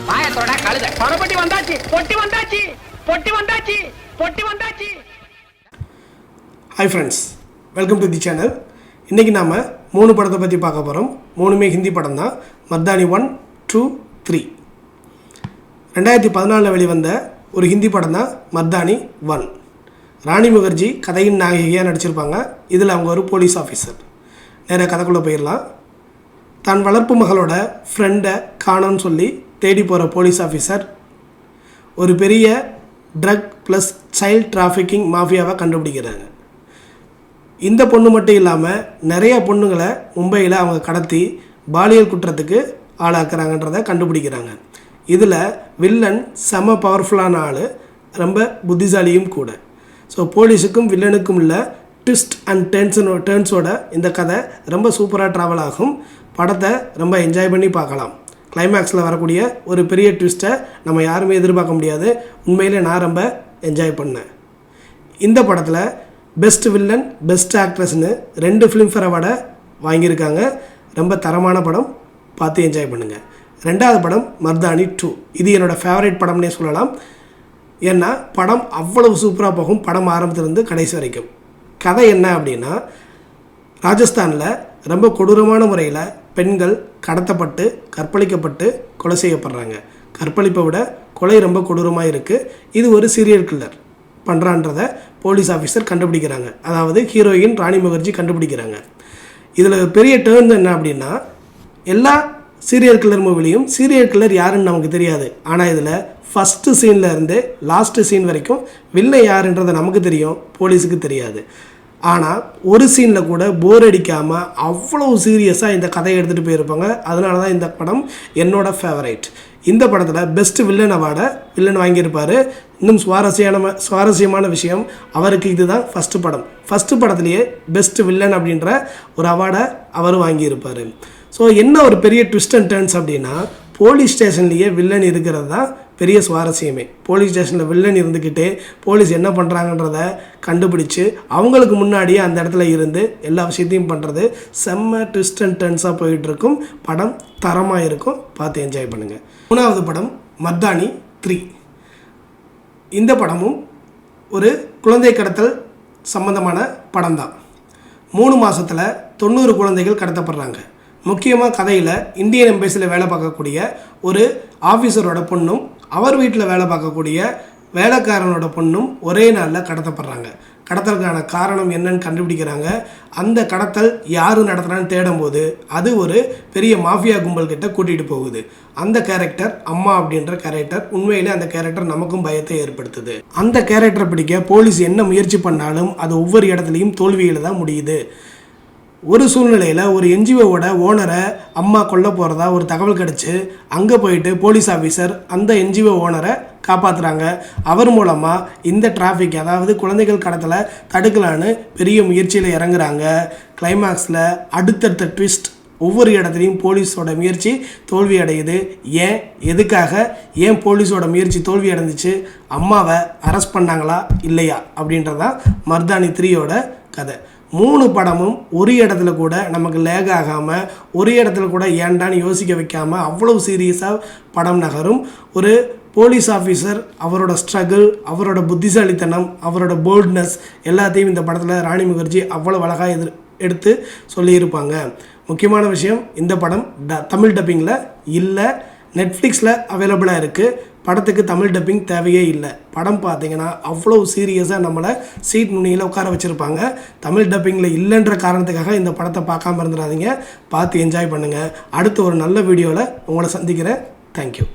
வாயத்தோட கழுத பணப்பட்டி வந்தாச்சு, பொட்டி வந்தாச்சு, பொட்டி வந்தாச்சு, பொட்டி வந்தாச்சு. Hi friends, welcome to the channel. இன்றைக்கி நாம் 3 படத்தை பற்றி பார்க்க போகிறோம். 3மே ஹிந்தி படம் தான். மர்தானி 1, 2, 3. 2014 வெளிவந்த ஒரு ஹிந்தி படம் தான் மர்தானி 1. ராணி முகர்ஜி கதையின் நாயகியாக நடிச்சிருப்பாங்க. இதில் அவங்க ஒரு போலீஸ் ஆஃபீஸர். நேராக கதைக்குள்ளே போயிடலாம். தான் வளர்ப்பு மகளோட ஃப்ரெண்டை காணோன்னு சொல்லி தேடி போகிற போலீஸ் ஆஃபீஸர் ஒரு பெரிய ட்ரக் ப்ளஸ் சைல்ட் டிராஃபிக்கிங் மாஃபியாவை கண்டுபிடிக்கிறாங்க. இந்த பொண்ணு மட்டும் இல்லாமல் நிறைய பொண்ணுங்களை மும்பையில் அவங்க கடத்தி பாலியல் குற்றத்துக்கு ஆளாக்குறாங்கன்றதை கண்டுபிடிக்கிறாங்க. இதில் வில்லன் செம பவர்ஃபுல்லான ஆள், ரொம்ப புத்திசாலியும் கூட. ஸோ போலீஸுக்கும் வில்லனுக்கும் உள்ள ட்விஸ்ட் அண்ட் டேர்ன்ஸோட இந்த கதை ரொம்ப சூப்பராக ட்ராவல் ஆகும். படத்தை ரொம்ப என்ஜாய் பண்ணி பார்க்கலாம். கிளைமேக்ஸில் வரக்கூடிய ஒரு பெரிய ட்விஸ்ட்டை நம்ம யாருமே எதிர்பார்க்க முடியாது. உண்மையிலே நான் ரொம்ப என்ஜாய் பண்ணேன். இந்த படத்தில் பெஸ்ட் வில்லன், பெஸ்ட் ஆக்ட்ரஸ்னு 2 ஃபிலிம்ஃபேர் அவார்டை வாங்கியிருக்காங்க. ரொம்ப தரமான படம், பார்த்து என்ஜாய் பண்ணுங்கள். 2வது படம் மர்தானி 2. இது என்னோடய ஃபேவரட் படம்னே சொல்லலாம். ஏன்னா படம் அவ்வளவு சூப்பராக போகும், படம் ஆரம்பத்துலேருந்து கடைசி வரைக்கும். கதை என்ன அப்படின்னா, ராஜஸ்தானில் ரொம்ப கொடூரமான முறையில் பெண்கள் கடத்தப்பட்டு கற்பழிக்கப்பட்டு கொலை செய்யப்படுறாங்க. கற்பழிப்பை விட கொலை ரொம்ப கொடூரமாக இருக்குது. இது ஒரு சீரியல் கில்லர் பண்ணுறான்றதை போலீஸ் ஆஃபீஸர் கண்டுபிடிக்கிறாங்க. அதாவது ஹீரோயின் ராணி முகர்ஜி கண்டுபிடிக்கிறாங்க. இதில் பெரிய டேர்ன் என்ன அப்படின்னா, எல்லா சீரியல் கில்லர் மூவிலையும் சீரியல் கில்லர் யாருன்னு நமக்கு தெரியாது. ஆனால் இதில் ஃபஸ்ட்டு சீனில் இருந்து லாஸ்ட்டு சீன் வரைக்கும் வில்லன் யாருன்றதை நமக்கு தெரியும், போலீஸுக்கு தெரியாது. ஆனால் ஒரு சீனில் கூட போர் அடிக்காமல் அவ்வளோ சீரியஸாக இந்த கதையை எடுத்துகிட்டு போயிருப்பாங்க. அதனால தான் இந்த படம் என்னோடய ஃபேவரைட். இந்த படத்தில் பெஸ்ட் வில்லன் அவார்டை வில்லன் வாங்கியிருப்பார். இன்னும் சுவாரஸ்யமான விஷயம், அவருக்கு இதுதான் ஃபஸ்ட்டு படம். ஃபஸ்ட்டு படத்துலேயே பெஸ்ட் வில்லன் அப்படின்ற ஒரு அவார்டை அவர் வாங்கியிருப்பார். ஸோ என்ன ஒரு பெரிய ட்விஸ்ட் அண்ட் டர்ன்ஸ் அப்படின்னா, போலீஸ் ஸ்டேஷன்லேயே வில்லன் இருக்கிறது தான் பெரிய சுவாரஸ்யமே. போலீஸ் ஸ்டேஷனில் வில்லன் இருந்துக்கிட்டே போலீஸ் என்ன பண்ணுறாங்கன்றத கண்டுபிடிச்சு அவங்களுக்கு முன்னாடியே அந்த இடத்துல இருந்து எல்லா விஷயத்தையும் பண்ணுறது செம்ம ட்விஸ்ட் அண்ட் டர்ன்ஸாக போயிட்டுருக்கும். படம் தரமாக இருக்கும், பார்த்து என்ஜாய் பண்ணுங்கள். 3வது படம் மர்தானி 3. இந்த படமும் ஒரு குழந்தை கடத்தல் சம்பந்தமான படம் தான். 3 மாதத்தில் 90 குழந்தைகள் கடத்தப்படுறாங்க. முக்கியமாக கதையில் இந்தியன் எம்பசியில் வேலை பார்க்கக்கூடிய ஒரு ஆஃபீஸரோட பொண்ணும் அவர் வீட்டில் வேலை பார்க்கக்கூடிய வேலைக்காரனோட பொண்ணும் ஒரே நாளில் கடத்தப்படுறாங்க. கடத்தலுக்கான காரணம் என்னன்னு கண்டுபிடிக்கிறாங்க. அந்த கடத்தல் யார் நடத்துகிறான்னு தேடும்போது அது ஒரு பெரிய மாஃபியா கும்பல்கிட்ட கூட்டிகிட்டு போகுது. அந்த கேரக்டர் அம்மா அப்படின்ற கேரக்டர். உண்மையிலே அந்த கேரக்டர் நமக்கும் பயத்தை ஏற்படுத்துது. அந்த கேரக்டரை பிடிக்க போலீஸ் என்ன முயற்சி பண்ணாலும் அது ஒவ்வொரு இடத்துலையும் தோல்வியில் தான் முடியுது. ஒரு சூழ்நிலையில் ஒரு என்ஜிஓவோட ஓனரை அம்மா கொல்ல போகிறதா ஒரு தகவல் கிடச்சி அங்கே போயிட்டு போலீஸ் ஆஃபீஸர் அந்த என்ஜிஓ ஓனரை காப்பாற்றுறாங்க. அவர் மூலமாக இந்த டிராஃபிக், அதாவது குழந்தைகள் கடத்தலை தடுக்கலான்னு பெரிய முயற்சியில் இறங்குறாங்க. கிளைமேக்ஸில் அடுத்தடுத்த ட்விஸ்ட், ஒவ்வொரு இடத்துலையும் போலீஸோட முயற்சி தோல்வி அடையுது. ஏன், எதுக்காக, ஏன் போலீஸோட முயற்சி தோல்வி அடைஞ்சிச்சு, அம்மாவை அரெஸ்ட் பண்ணாங்களா இல்லையா அப்படின்றதான் மர்தானி 3யோட கதை. 3 படமும் ஒரு இடத்துல கூட நமக்கு லேக் ஆகாமல், ஒரு இடத்துல கூட ஏண்டான்னு யோசிக்க வைக்காமல் அவ்வளோ சீரியஸாக படம் நகரும். ஒரு போலீஸ் ஆஃபீஸர், அவரோட ஸ்ட்ரகிள், அவரோட புத்திசாலித்தனம், அவரோட போல்ட்னஸ் எல்லாத்தையும் இந்த படத்தில் ராணி முகர்ஜி அவ்வளோ அழகாக எடுத்து சொல்லியிருப்பாங்க. முக்கியமான விஷயம், இந்த படம் தமிழ் டப்பிங்கில் இல்லை, நெட்ஃப்ளிக்ஸில் அவைலபிளாக இருக்குது. படத்துக்கு தமிழ் டப்பிங் தேவையே இல்லை. படம் பார்த்தீங்கன்னா அவ்வளோ சீரியஸாக நம்மளை சீட் நுனியில் உட்கார வச்சுருப்பாங்க. தமிழ் டப்பிங்கில் இல்லைன்ற காரணத்துக்காக இந்த படத்தை பார்க்காம இருந்துடாதீங்க. பார்த்து என்ஜாய் பண்ணுங்கள். அடுத்த ஒரு நல்ல வீடியோவில் உங்களை சந்திக்கிறேன். தேங்க்யூ.